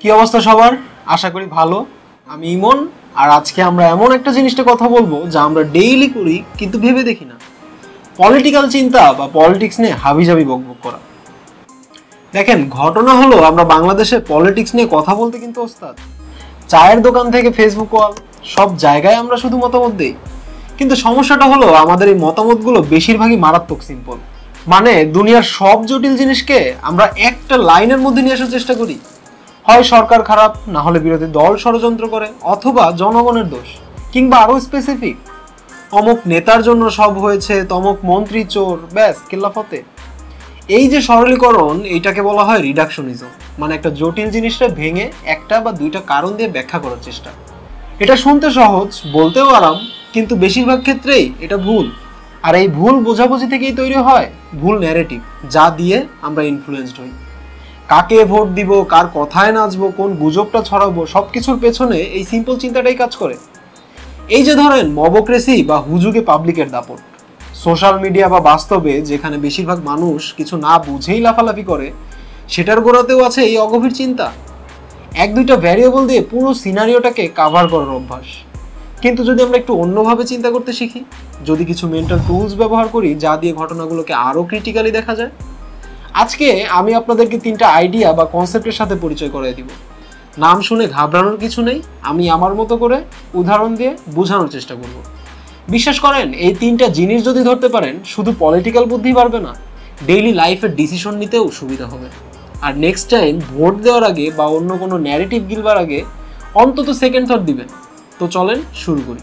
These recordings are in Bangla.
কি অবস্থা সবার? আশা করি ভালো। আমি ইমন, আর আজকে আমরা এমন একটা জিনিসটা কথা বলবো যা আমরা ডেইলি করি কিন্তু ভেবে দেখি না। পলিটিক্যাল চিন্তা বা পলিটিক্স নিয়ে হাবিজাবি বকবক করা। দেখেন, ঘটনা হলো আমরা বাংলাদেশে পলিটিক্স নিয়ে কথা বলতে কিন্তু ওস্তাদ। চায়ের দোকান থেকে ফেসবুক ওয়াল, সব জায়গায় আমরা শুধু মতামত দেই। কিন্তু সমস্যাটা হলো আমাদের এই মতামতগুলো বেশিরভাগই মারাত্মক সিম্পল। মানে দুনিয়ার সব জটিল জিনিসকে আমরা একটা লাইনের মধ্যে নিয়ে আসার চেষ্টা করি। হয় সরকার খারাপ, না হলে বিরোধী দল ষড়যন্ত্র করে, অথবা জনগণের দোষ, কিংবা আরো স্পেসিফিক অমুক নেতার জন্য সব হয়েছে, তমুক মন্ত্রী চোর, ব্যাস কেল্লাফতে। এই যে সরলীকরণ, এইটাকে বলা হয় রিডাকশনিজম। মানে একটা জটিল জিনিসটা ভেঙে একটা বা দুইটা কারণ দিয়ে ব্যাখ্যা করার চেষ্টা। এটা শুনতে সহজ, বলতেও আরাম, কিন্তু বেশিরভাগ ক্ষেত্রেই এটা ভুল। আর এই ভুল বোঝাবুঝি থেকেই তৈরি হয় ভুল ন্যারেটিভ, যা দিয়ে আমরা ইনফ্লুয়েন্সড হই। কাকে ভোট দিব, কার কথায় নাচবো, কোন গুজবটা ছড়াবো, সবকিছুর পেছনে এই সিম্পল চিন্তাটাই কাজ করে। এই যে ধরেন মবক্রেসি বা হুজুগে পাবলিকের দাপট, সোশ্যাল মিডিয়া বা বাস্তবে যেখানে বেশিরভাগ মানুষ কিছু না বুঝেই লাফালাফি করে, সেটার গোড়াতেও আছে এই অগভীর চিন্তা। এক দুইটা ভ্যারিয়েবল দিয়ে পুরো সিনারিওটাকে কাভার করার অভ্যাস। কিন্তু যদি আমরা একটু অন্যভাবে চিন্তা করতে শিখি, যদি কিছু মেন্টাল টুলস ব্যবহার করি যা দিয়ে ঘটনাগুলোকে আরও ক্রিটিক্যালি দেখা যায়। আজকে আমি আপনাদেরকে 3টা আইডিয়া বা কনসেপ্টের সাথে পরিচয় করিয়ে দিব। নাম শুনে ঘাবড়ানোর কিছু নেই, আমি আমার মতো করে উদাহরণ দিয়ে বোঝানোর চেষ্টা করব। বিশ্বাস করেন, এই 3টা জিনিস যদি ধরতে পারেন, শুধু পলিটিক্যাল বুদ্ধি বাড়বে না, ডেইলি লাইফের ডিসিশন নিতেও সুবিধা হবে। আর নেক্সট টাইম ভোট দেওয়ার আগে বা অন্য কোনো ন্যারেটিভ গিলবার আগে অন্তত সেকেন্ড থট দিবেন। তো চলেন শুরু করি।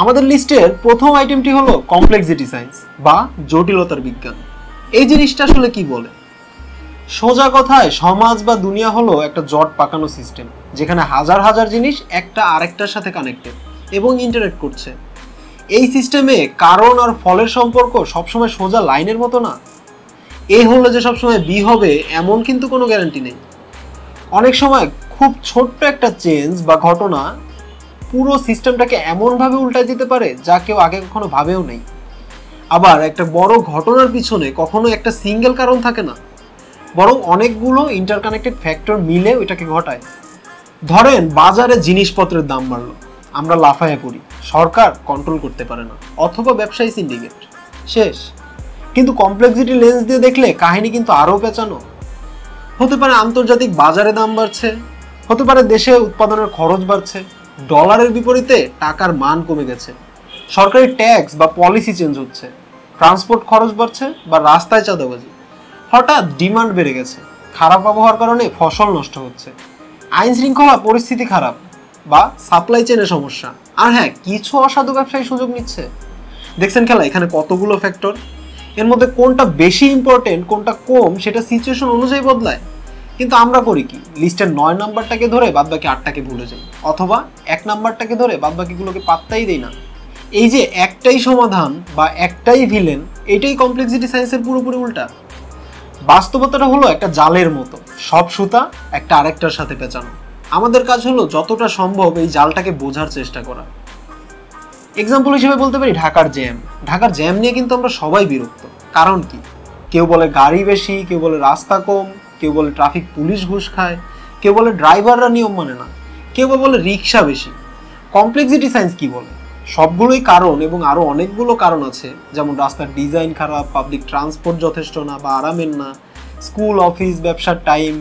আমাদের লিস্টের প্রথম আইটেমটি হলো কমপ্লেক্সিটি সায়েন্স বা জটিলতার বিজ্ঞান। এই জিনিসটা আসলে কি বলে? সোজা কথায় সমাজ বা দুনিয়া হলো একটা জট পাকানো সিস্টেম, যেখানে হাজার হাজার জিনিস একটা আরেকটার সাথে কানেক্টেড এবং ইন্টারেক্ট করছে। এই সিস্টেমে কারণ আর ফলের সম্পর্ক সবসময় সোজা লাইনের মতো না। এ হলো যে সবসময় বি হবে এমন কিন্তু কোনো গ্যারান্টি নেই। অনেক সময় খুব ছোট্ট একটা চেঞ্জ বা ঘটনা পুরো সিস্টেমটাকে এমনভাবে উল্টায় দিতে পারে যা কেউ আগে কখনো ভাবেও নেই। আবার একটা বড় ঘটনার পিছনে কখনো একটা সিঙ্গেল কারণ থাকে না, বরং অনেকগুলো ইন্টারকানেক্টেড ফ্যাক্টর মিলে ওইটাকে ঘটায়। ধরেন বাজারে জিনিসপত্রের দাম বাড়লো, আমরা লাফায়া পড়ি, সরকার কন্ট্রোল করতে পারে না, অথবা ব্যবসায়ী সিন্ডিকেট, শেষ। কিন্তু কমপ্লেক্সিটি লেন্স দিয়ে দেখলে কাহিনী কিন্তু আরও পেঁচানো। হতে পারে আন্তর্জাতিক বাজারে দাম বাড়ছে, হতে পারে দেশে উৎপাদনের খরচ বাড়ছে, ডলারের বিপরীতে টাকার মান কমে গেছে, সরকারি ট্যাক্স বা পলিসি চেঞ্জ হচ্ছে, ট্রান্সপোর্ট খরচ বাড়ছে বা রাস্তায় চাঁদাবাজি, হঠাৎ ডিমান্ড বেড়ে গেছে, খারাপ আবহাওয়ার কারণে ফসল নষ্ট হচ্ছে, আইন শৃঙ্খলা পরিস্থিতি খারাপ বা সাপ্লাই চেনের সমস্যা, আর হ্যাঁ, কিছু অসাধু ব্যবসায়ী সুযোগ নিচ্ছে। দেখছেন খেলা, এখানে কতগুলো ফ্যাক্টর। এর মধ্যে কোনটা বেশি ইম্পর্টেন্ট, কোনটা কম, সেটা সিচুয়েশন অনুযায়ী বদলায়। কিন্তু আমরা করি কি, লিস্টের 9 নাম্বারটাকে ধরে বাদবাকি 8টাকে ভুলে যাই, অথবা 1 নাম্বারটাকে ধরে বাদবাকিগুলোকে পাত্তাই দেই না। এই যে একটাই সমাধান বা একটাই ভিলেন, এটাই কমপ্লেক্সিটি সায়েন্সের পুরোপুরি উল্টা। বাস্তবতাটা হলো একটা জালের মতো, সব সুতা একটা আরেকটার সাথে পেঁচানো। আমাদের কাজ হলো যতটা সম্ভব এই জালটাকে বোঝার চেষ্টা করা। এক্সাম্পল হিসেবে বলতে পারি ঢাকার জ্যাম। ঢাকার জ্যাম নিয়ে কিন্তু আমরা সবাই বিরক্ত। কারণ কি? কেউ বলে গাড়ি বেশি, কেউ বলে রাস্তা কম, কেউ বলে ট্রাফিক পুলিশ ঘুষ খায়, কেউ বলে ড্রাইভাররা নিয়ম মানে না, কেউ বলে রিক্সা বেশি। কমপ্লেক্সিটি সায়েন্স কি বলে? সবগুলোই কারণ, এবং আরও অনেকগুলো কারণ আছে, যেমন রাস্তার ডিজাইন খারাপ, পাবলিক ট্রান্সপোর্ট যথেষ্ট না বা আরামের না, স্কুল অফিস ব্যবসার টাইম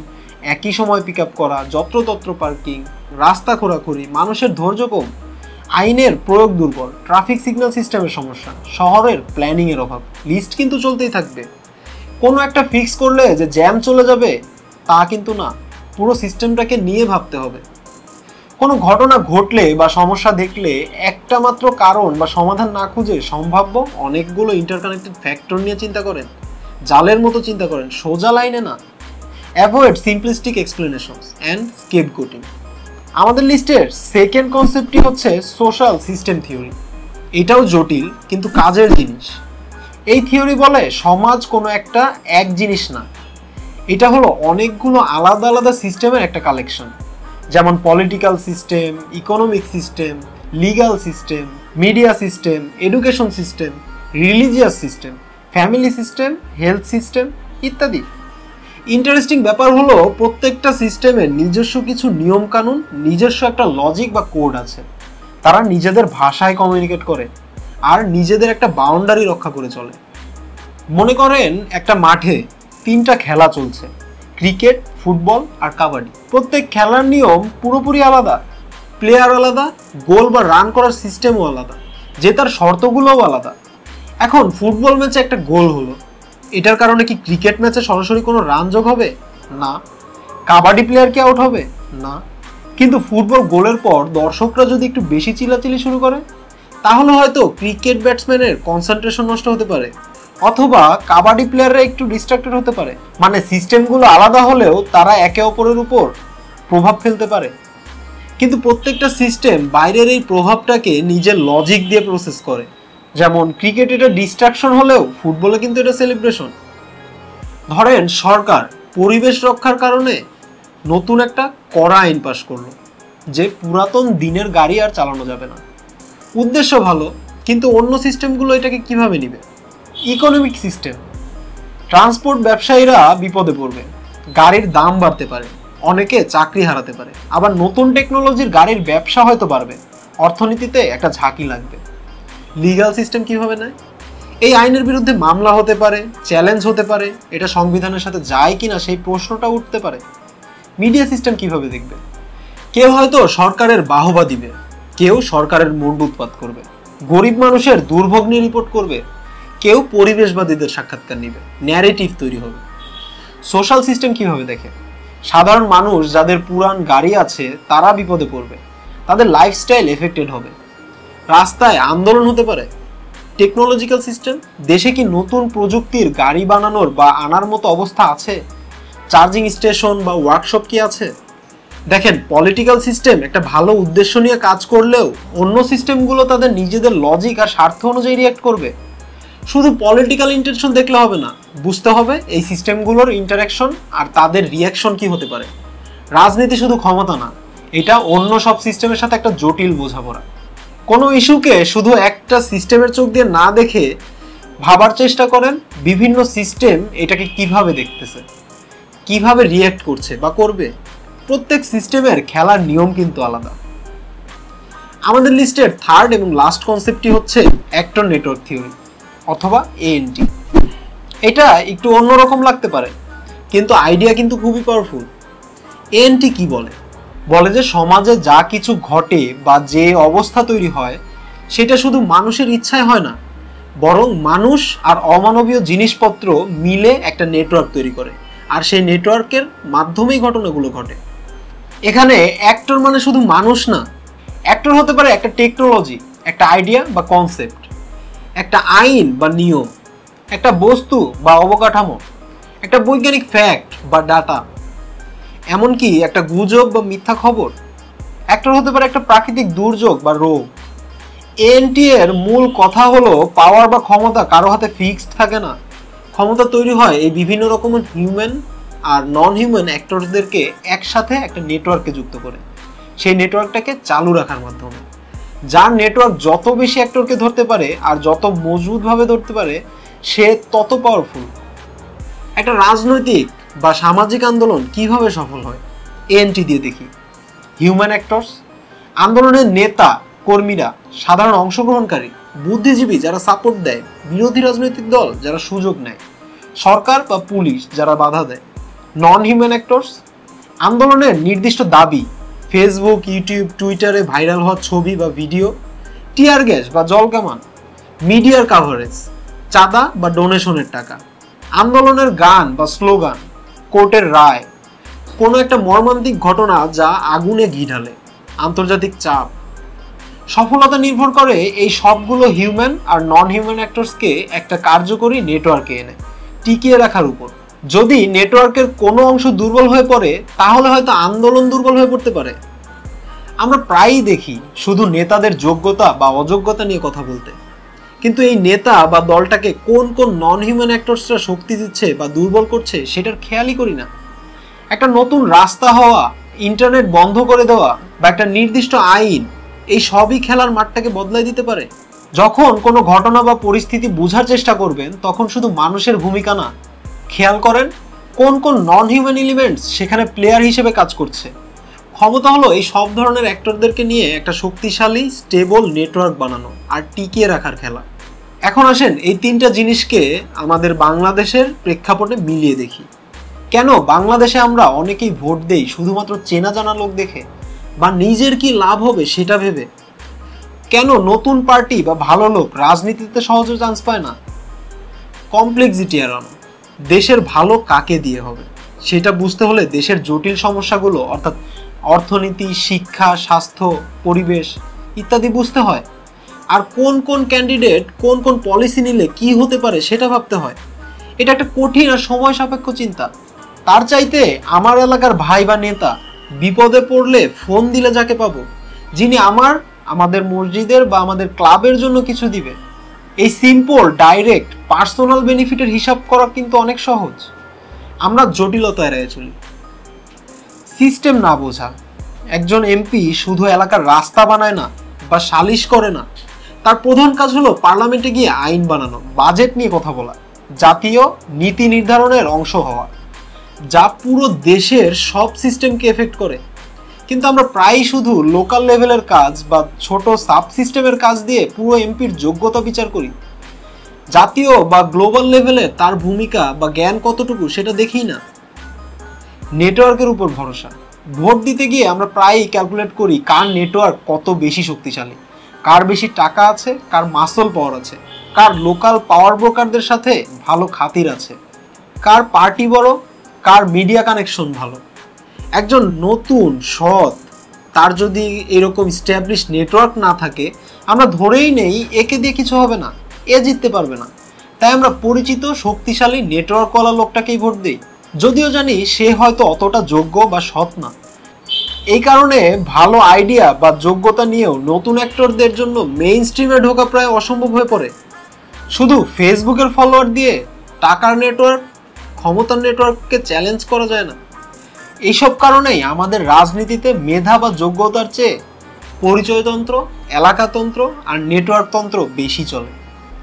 একই সময় পিক আপ করা, যত্রতত্র পার্কিং, রাস্তা খোঁড়াখুড়ি, মানুষের ধৈর্য কম, আইনের প্রয়োগ দুর্বল, ট্রাফিক সিগন্যাল সিস্টেমের সমস্যা, শহরের প্ল্যানিংয়ের অভাব। লিস্ট কিন্তু চলতেই থাকবে। কোনো একটা ফিক্স করলে যে জ্যাম চলে যাবে তা কিন্তু না, পুরো সিস্টেমটাকে নিয়ে ভাবতে হবে। কোনো ঘটনা ঘটলে বা সমস্যা দেখলে একটা মাত্র কারণ বা সমাধান না খুঁজে সম্ভাব্য অনেকগুলো ইন্টারকানেক্টেড ফ্যাক্টর নিয়ে চিন্তা করেন, জালের মতো চিন্তা করেন, সোজা লাইনে না। Avoid simplistic explanations and scapegoating. আমাদের লিস্টের সেকেন্ড কনসেপ্টটি হচ্ছে সোশ্যাল সিস্টেম থিওরি। এটাও জটিল কিন্তু কাজের জিনিস। এই থিওরি বলে সমাজ কোনো একটা এক জিনিস না, এটা হলো অনেকগুলো আলাদা আলাদা সিস্টেমের একটা কালেকশন। যেমন political system, economic system, legal system, media system, education system, religious system, family system, health system ইত্যাদি। ইন্টারেস্টিং ব্যাপার হলো প্রত্যেকটা সিস্টেমের নিজস্ব কিছু নিয়ম কানুন, নিজস্ব একটা লজিক বা কোড আছে। তারা নিজেদের ভাষায় কমিউনিকেট করে আর নিজেদের একটা বাউন্ডারি রক্ষা করে চলে। মনে করেন একটা মাঠে 3টা খেলা চলছে, ক্রিকেট, ফুটবল আর কাবাডি। প্রত্যেক খেলার নিয়ম পুরোপুরি আলাদা, প্লেয়ার আলাদা, গোল বা রান করার সিস্টেমও আলাদা, জেতার শর্তগুলোও আলাদা। এখন ফুটবল ম্যাচে একটা গোল হলো, এটার কারণে কি ক্রিকেট ম্যাচে সরাসরি কোনো রান যোগ হবে? না। কাবাডি প্লেয়ার কি আউট হবে? না। কিন্তু ফুটবল গোলের পর দর্শকরা যদি একটু বেশি চিল্লাচিল্লি শুরু করে, তাহলে হয়তো ক্রিকেট ব্যাটসম্যানের কনসেন্ট্রেশন নষ্ট হতে পারে, অথবা কাবাডি প্লেয়াররা একটু ডিস্ট্রাক্টেড হতে পারে। মানে সিস্টেমগুলো আলাদা হলেও তারা একে অপরের উপর প্রভাব ফেলতে পারে। কিন্তু প্রত্যেকটা সিস্টেম বাইরের এই প্রভাবটাকে নিজের লজিক দিয়ে প্রসেস করে। যেমন ক্রিকেট এটা ডিস্ট্রাকশন হলেও ফুটবলে কিন্তু এটা সেলিব্রেশন। ধরেন সরকার পরিবেশ রক্ষার কারণে নতুন একটা কড়া আইন পাশ করলো যে পুরাতন দিনের গাড়ি আর চালানো যাবে না। উদ্দেশ্য ভালো, কিন্তু অন্য সিস্টেমগুলো এটাকে কিভাবে নিবে? ইকোনমিক সিস্টেম, ট্রান্সপোর্ট ব্যবসায়ীরা বিপদে পড়বে, গাড়ির দাম বাড়তে পারে, অনেকে চাকরি হারাতে পারে। আবার নতুন টেকনোলজির গাড়ির ব্যবসা হয়তো বাড়বে, অর্থনীতিতে একটা ঝাঁকি লাগবে। লিগ্যাল সিস্টেম কিভাবে নেয়? এই আইনের বিরুদ্ধে মামলা হতে পারে, চ্যালেঞ্জ হতে পারে, এটা সংবিধানের সাথে যায় কিনা সেই প্রশ্নটা উঠতে পারে। মিডিয়া সিস্টেম কিভাবে দেখবে? কেউ হয়তো সরকারের বাহবা দিবে, কেউ সরকারের মুন্ড উৎপাত করবে, গরিব মানুষের দুর্ভোগ নিয়ে রিপোর্ট করবে, কেউ পরিবেশবাদীদের সাক্ষাৎকার নিবে, ন্যারেটিভ তৈরি হবে। সোশ্যাল সিস্টেম কিভাবে দেখে? সাধারণ মানুষ যাদের পুরান গাড়ি আছে তারা বিপদে পড়বে, তাদের লাইফস্টাইল এফেক্টেড হবে, রাস্তায় আন্দোলন হতে পারে। টেকনোলজিক্যাল সিস্টেম, দেশে কি নতুন প্রযুক্তির গাড়ি বানানোর বা আনার মতো অবস্থা আছে? চার্জিং স্টেশন বা ওয়ার্কশপ কি আছে? দেখেন, পলিটিক্যাল সিস্টেম একটা ভালো উদ্দেশ্য নিয়ে কাজ করলেও অন্য সিস্টেমগুলো তাদের নিজেদের লজিক আর স্বার্থ অনুযায়ী রিঅ্যাক্ট করবে। শুধু পলিটিক্যাল ইন্টেনশন দেখলে হবে না, বুঝতে হবে এই সিস্টেমগুলোর ইন্টারাকশন আর তাদের রিঅ্যাকশন কি হতে পারে। রাজনীতি শুধু ক্ষমতা না, এটা অন্য সব সিস্টেমের সাথে একটা জটিল বোঝাপড়া। কোনো ইস্যুকে শুধু একটা সিস্টেমের চোখ দিয়ে না দেখে ভাবার চেষ্টা করেন বিভিন্ন সিস্টেম এটাকে কিভাবে দেখতেছে, কিভাবে রিঅ্যাক্ট করছে বা করবে। প্রত্যেক সিস্টেমের খেলার নিয়ম কিন্তু আলাদা। আমাদের লিস্টের থার্ড এবং লাস্ট কনসেপ্টটি হচ্ছে অ্যাক্টর নেটওয়ার্ক থিওরি অথবা এএনটি। এটা একটু অন্যরকম লাগতে পারে, কিন্তু আইডিয়া কিন্তু খুবই পাওয়ারফুল। এএনটি কি বলে? বলে যে সমাজে যা কিছু ঘটে বা যে অবস্থা তৈরি হয় সেটা শুধু মানুষের ইচ্ছায় হয় না, বরং মানুষ আর অমানবীয় জিনিসপত্র মিলে একটা নেটওয়ার্ক তৈরি করে, আর সেই নেটওয়ার্কের মাধ্যমেই ঘটনাগুলো ঘটে। এখানে অ্যাক্টর মানে শুধু মানুষ না, অ্যাক্টর হতে পারে একটা টেকনোলজি, একটা আইডিয়া বা কনসেপ্ট, একটা আইন বা নিয়ম, একটা বস্তু বা অবকাঠামো, একটা বৈজ্ঞানিক ফ্যাক্ট বা ডাটা, এমনকি একটা গুজব বা মিথ্যা খবর। অ্যাক্টর হতে পারে একটা প্রাকৃতিক দুর্যোগ বা রোগ। এএনটি এর মূল কথা হলো পাওয়ার বা ক্ষমতা কারো হাতে ফিক্সড থাকে না, ক্ষমতা তৈরি হয় এই বিভিন্ন রকমের হিউম্যান আর নন হিউম্যান অ্যাক্টরসদেরকে একসাথে একটা নেটওয়ার্কে যুক্ত করে, সেই নেটওয়ার্কটাকে চালু রাখার মাধ্যমে। যার নেটওয়ার্ক যত বেশি অ্যাক্টরকে ধরতে পারে আর যত মজবুতভাবে ধরতে পারে সে তত পাওয়ারফুল। একটা রাজনৈতিক বা সামাজিক আন্দোলন কিভাবে সফল হয়? এএনটি দিয়ে দেখি। হিউম্যান অ্যাক্টরস, আন্দোলনের নেতা কর্মীরা, সাধারণ অংশগ্রহণকারী, বুদ্ধিজীবী যারা সাপোর্ট দেয়, বিরোধী রাজনৈতিক দল যারা সুযোগ নেয়, সরকার বা পুলিশ যারা বাধা দেয়। নন হিউম্যান অ্যাক্টরস, আন্দোলনের নির্দিষ্ট দাবি, ফেসবুক, ইউটিউব, টুইটারে ভাইরাল হওয়া ছবি বা ভিডিও, টিয়ার গ্যাস বা জলকামান, মিডিয়ার কাভারেজ, চাঁদা বা ডোনেশনের টাকা, আন্দোলনের গান বা স্লোগান, কোর্টের রায়, কোনো একটা মর্মান্তিক ঘটনা যা আগুনে ঘি ঢালে, আন্তর্জাতিক চাপ। সফলতা নির্ভর করে এই সবগুলো হিউম্যান আর নন হিউম্যান অ্যাক্টরসকে একটা কার্যকরী নেটওয়ার্কে এনে টিকিয়ে রাখার উপর। যদি নেটওয়ার্কের কোনো অংশ দুর্বল হয়ে পড়ে তাহলে হয়তো আন্দোলন দুর্বল হয়ে পড়তে পারে। আমরা প্রায়ই দেখি শুধু নেতাদের যোগ্যতা বা অযোগ্যতা নিয়ে কথা বলতে, কিন্তু এই নেতা বা দলটাকে কোন কোন নন হিউম্যান অ্যাক্টরসরা শক্তি দিচ্ছে বা দুর্বল করছে সেটার খেয়ালই করি না। একটা নতুন রাস্তা হওয়া, ইন্টারনেট বন্ধ করে দেওয়া বা একটা নির্দিষ্ট আইন, এই সবই খেলার মাঠটাকে বদলাই দিতে পারে? যখন কোনো ঘটনা বা পরিস্থিতি বোঝার চেষ্টা করবেন তখন শুধু মানুষের ভূমিকা না, খেয়াল করেন কোন কোন নন হিউম্যান এলিমেন্টস সেখানে প্লেয়ার হিসেবে কাজ করছে। ক্ষমতা হলো এই সব ধরনের অ্যাক্টরদেরকে নিয়ে একটা শক্তিশালী স্টেবল নেটওয়ার্ক বানানো আর টিকিয়ে রাখার খেলা। এখন আসেন এই তিনটা জিনিসকে আমাদের বাংলাদেশের প্রেক্ষাপটে মিলিয়ে দেখি। কেন বাংলাদেশে আমরা অনেকেই ভোট দেই শুধুমাত্র চেনা জানা লোক দেখে বা নিজের কি লাভ হবে সেটা ভেবে? কেন নতুন পার্টি বা ভালো লোক রাজনীতিতে সহজে চান্স পায় না? কমপ্লেক্সিটি এড়ানো। দেশের ভালো কাকে দিয়ে হবে সেটা বুঝতে হলে দেশের জটিল সমস্যাগুলো অর্থাৎ অর্থনীতি, শিক্ষা, স্বাস্থ্য, পরিবেশ ইত্যাদি বুঝতে হয়। আর কোন কোন ক্যান্ডিডেট কোন কোন পলিসি নিলে কি হতে পারে সেটা ভাবতে হয়। এটা একটা কঠিন আর সময় সাপেক্ষ চিন্তা। তার চাইতে আমার এলাকার ভাই বা নেতা বিপদে পড়লে ফোন দিলে যাকে পাবো, যিনি আমাদের মসজিদের বা আমাদের ক্লাবের জন্য কিছু দিবে। এই সিম্পল ডাইরেক্ট পার্সোনাল বেনিফিটের হিসাব করা কিন্তু অনেক সহজ। আমরা জটিলতা এড়িয়ে চলি। সিস্টেম না বোঝা। একজন এমপি শুধু এলাকার রাস্তা বানায় না বা সালিশ করে না, তার প্রধান কাজ হলো পার্লামেন্টে গিয়ে আইন বানানো, বাজেট নিয়ে কথা বলা, জাতীয় নীতি নির্ধারণের অংশ হওয়া, যা পুরো দেশের সব সিস্টেমকে এফেক্ট করে। কিন্তু আমরা প্রায়ই শুধু লোকাল লেভেলের কাজ বা ছোট সাব সিস্টেমের কাজ দিয়ে পুরো এমপির যোগ্যতা বিচার করি। জাতীয় বা গ্লোবাল লেভেলে তার ভূমিকা বা জ্ঞান কতটুকু সেটা দেখি না। নেটওয়ার্কের উপর ভরসা। ভোট দিতে গিয়ে আমরা প্রায়ই ক্যালকুলেট করি কার নেটওয়ার্ক কত বেশি শক্তিশালী, কার বেশি টাকা আছে, কার মাসল পাওয়ার আছে, কার লোকাল পাওয়ার ব্রোকারদের সাথে ভালো খাতির আছে, কার পার্টি বড়, কার মিডিয়া কানেকশন ভালো। একজন নতুন সৎ তার যদি এরকম স্ট্যাবলিশ নেটওয়ার্ক না থাকে, আমরা ধরেই নেই একে দিয়ে কিছু হবে না, এ জিততে পারবে না। তাই আমরা পরিচিত শক্তিশালী নেটওয়ার্কওয়ালা লোকটাকেই ভোট দিই, যদিও জানি সে হয়তো অতটা যোগ্য বা সৎ না। এই কারণে ভালো আইডিয়া বা যোগ্যতা নিয়েও নতুন অ্যাক্টরদের জন্য মেইন স্ট্রিমে ঢোকা প্রায় অসম্ভব হয়ে পড়ে। শুধু ফেসবুকের ফলোয়ার দিয়ে টাকার নেটওয়ার্ক, ক্ষমতার নেটওয়ার্ককে চ্যালেঞ্জ করা যায় না। এইসব কারণেই আমাদের রাজনীতিতে মেধা বা যোগ্যতার চেয়ে পরিচয়তন্ত্র, এলাকাতন্ত্র আর নেটওয়ার্কতন্ত্র বেশি চলে।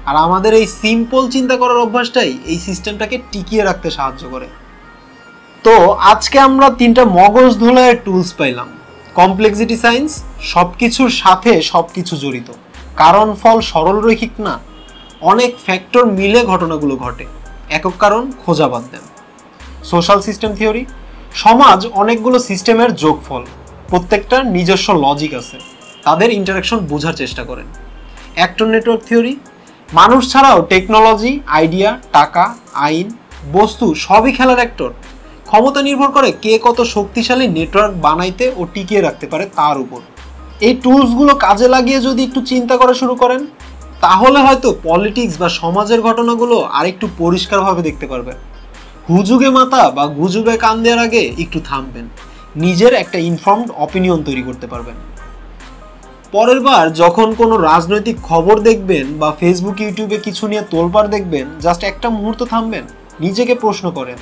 আর আমাদের এই সিম্পল চিন্তা করার অভ্যাসটাই এই সিস্টেমটাকে টিকিয়ে রাখতে সাহায্য করে। তো আজকে আমরা তিনটা মগজ ধোলার টুলস পাইলাম। কমপ্লেক্সিটি সায়েন্স, সবকিছুর সাথে সবকিছু জড়িত, কারণ ফল সরল রৈখিক না, অনেক ফ্যাক্টর মিলে ঘটনাগুলো ঘটে, একক কারণ খোঁজা বাদ দেন। সোশ্যাল সিস্টেম থিওরি, সমাজ অনেকগুলো সিস্টেমের যোগফল, প্রত্যেকটার নিজস্ব লজিক আছে, তাদের ইন্টারাকশন বোঝার চেষ্টা করেন। অ্যাক্টর নেটওয়ার্ক থিওরি, মানুষ ছাড়াও টেকনোলজি, আইডিয়া, টাকা, আইন, বস্তু সবই খেলার অ্যাক্টর। ক্ষমতা নির্ভর করে কে কত শক্তিশালী নেটওয়ার্ক বানাইতে ও টিকিয়ে রাখতে পারে তার উপর। এই টুলসগুলো কাজে লাগিয়ে যদি একটু চিন্তা করা শুরু করেন, তাহলে হয়তো পলিটিক্স বা সমাজের ঘটনাগুলো আরেকটু পরিষ্কারভাবে দেখতে পারবেন। হুজুগে মাথা বা গুজবে কান দেওয়ার আগে একটু থামবেন, নিজের একটা ইনফর্মড অপিনিয়ন তৈরি করতে পারবেন। পরের বার যখন কোনো রাজনৈতিক খবর দেখবেন বা ফেসবুক, ইউটিউবে কিছু নিয়ে তোলপাড় দেখবেন, জাস্ট একটা মুহূর্ত থামবেন, নিজেকে প্রশ্ন করেন,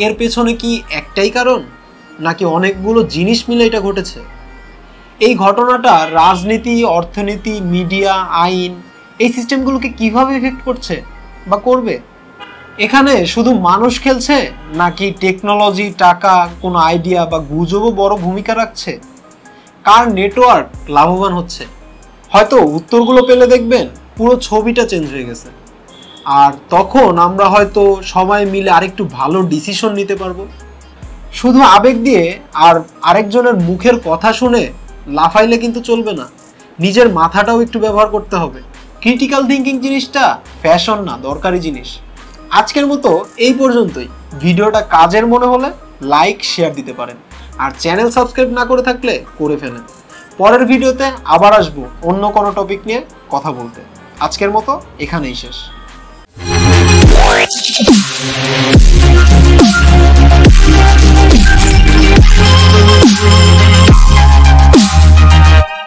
এর পেছনে কি একটাই কারণ, নাকি অনেকগুলো জিনিস মিলে এটা ঘটেছে? এই ঘটনাটা রাজনীতি, অর্থনীতি, মিডিয়া, আইন এই সিস্টেমগুলোকে কিভাবে এফেক্ট করছে বা করবে? এখানে শুধু মানুষ খেলছে, নাকি টেকনোলজি, টাকা, কোনো আইডিয়া বা গুজবও বড় ভূমিকা রাখছে? কার নেটওয়ার্ক লাভবান হচ্ছে? হয়তো উত্তরগুলো পেলে দেখবেন পুরো ছবিটা চেঞ্জ হয়ে গেছে। আর তখন আমরা হয়তো সবাই মিলে আরেকটু ভালো ডিসিশন নিতে পারবো। শুধু আবেগ দিয়ে আর আরেকজনের মুখের কথা শুনে লাফাইলে কিন্তু চলবে না, নিজের মাথাটাও একটু ব্যবহার করতে হবে। ক্রিটিক্যাল থিঙ্কিং জিনিসটা ফ্যাশন না, দরকারি জিনিস। আজকের মতো এই পর্যন্তই। ভিডিওটা কাজের মনে হলে লাইক, শেয়ার দিতে পারেন, আর চ্যানেল সাবস্ক্রাইব না করে থাকলে করে ফেলেন। পরের ভিডিওতে আবার আসবো অন্য কোনো টপিক নিয়ে কথা বলতে। আজকের মতো এখানেই শেষ।